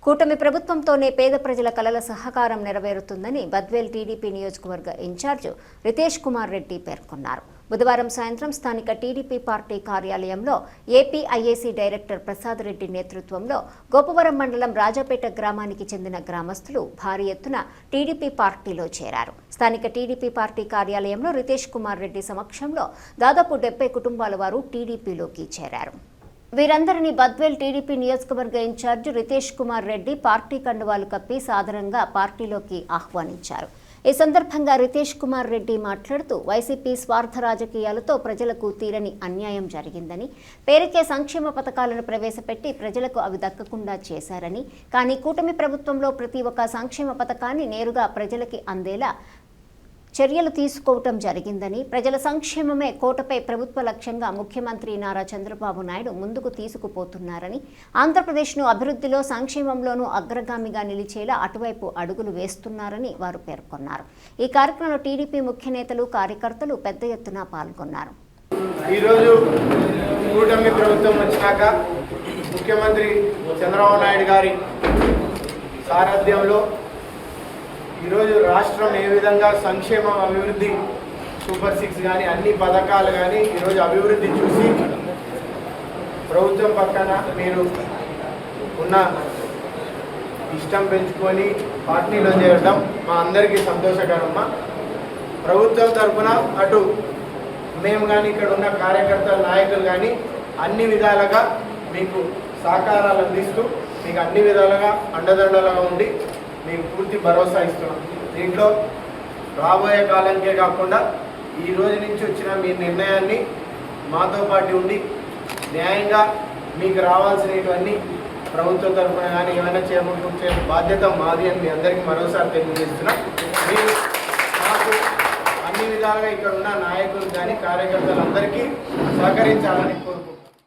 కూటమి ప్రభుత్వంతోనే పేద ప్రజల కలల సహకారం నెరవేరుతుందని బద్వేల్ టీడీపీ నియోజకవర్గ ఇన్ఛార్జ్ రితేష్ కుమార్ రెడ్డి పేర్కొన్నారు. బుధవారం సాయంత్రం స్థానిక టీడీపీ పార్టీ కార్యాలయంలో ఏపీఐఏసీ డైరెక్టర్ ప్రసాద్ రెడ్డి నేతృత్వంలో గోపవరం మండలం రాజాపేట గ్రామానికి చెందిన గ్రామస్తులు భారీ ఎత్తున టీడీపీ పార్టీలో చేరారు. స్థానిక టీడీపీ పార్టీ కార్యాలయంలో రితేష్ కుమార్ రెడ్డి సమక్షంలో దాదాపు 70 కుటుంబాల వారు టీడీపీలోకి చేరారు. వీరందరినీ బద్వేల్ టీడీపీ నియోజకవర్గ ఇన్ఛార్జ్ రితేష్ కుమార్ రెడ్డి పార్టీ కండువాలు కప్పి సాదరంగా పార్టీలోకి ఆహ్వానించారు. ఈ సందర్భంగా రితేష్ కుమార్ రెడ్డి మాట్లాడుతూ వైసీపీ స్వార్థ రాజకీయాలతో ప్రజలకు తీరని అన్యాయం జరిగిందని, పేరుకే సంక్షేమ పథకాలను ప్రవేశపెట్టి ప్రజలకు అవి దక్కకుండా చేశారని, కానీ కూటమి ప్రభుత్వంలో ప్రతి ఒక్క సంక్షేమ పథకాన్ని నేరుగా ప్రజలకి అందేలా చర్యలు తీసుకోవటం జరిగిందని, ప్రజల సంక్షేమమే కోటపై ప్రభుత్వ లక్ష్యంగా ముఖ్యమంత్రి నారా చంద్రబాబు నాయుడు ముందుకు తీసుకుపోతున్నారని, ఆంధ్రప్రదేశ్ను అభివృద్ధిలో సంక్షేమంలోనూ అగ్రగామిగా నిలిచేలా అటువైపు అడుగులు వేస్తున్నారని వారు పేర్కొన్నారు. ఈ కార్యక్రమంలో టీడీపీ ముఖ్య నేతలు, కార్యకర్తలు పెద్ద ఎత్తున పాల్గొన్నారు. ఈరోజు కూటమి ప్రభుత్వం వచ్చినాక ముఖ్యమంత్రి చంద్రబాబు నాయుడు గారి సారథ్యంలో ఈరోజు రాష్ట్రం ఏ విధంగా సంక్షేమం, అభివృద్ధి, సూపర్ 6 కానీ అన్ని పథకాలు కానీ ఈరోజు అభివృద్ధి చూసి ప్రభుత్వం పక్కన మీరు ఉన్న ఇష్టం పెంచుకొని పార్టీలో చేరడం మా అందరికీ సంతోషకరమ్మా. ప్రభుత్వం తరఫున అటు మేము కానీ ఇక్కడ ఉన్న కార్యకర్తల నాయకులు కానీ అన్ని విధాలుగా మీకు సహకారాలు అందిస్తూ మీకు అన్ని విధాలుగా అండదండలుగా ఉండి మీకు పూర్తి భరోసా ఇస్తున్నాం. దీంట్లో రాబోయే కాలానికే కాకుండా ఈ రోజు నుంచి వచ్చిన మీ నిర్ణయాన్ని మాతో పాటు ఉండి న్యాయంగా మీకు రావాల్సినవన్నీ ప్రభుత్వం తరఫున కానీ ఏమైనా చేపట్టే బాధ్యత మాది అని మీ అందరికీ మరోసారి తెలియజేస్తున్నాం. మీరు మాకు అన్ని విధాలుగా ఇక్కడ ఉన్న నాయకులు కానీ కార్యకర్తలందరికీ సహకరించాలని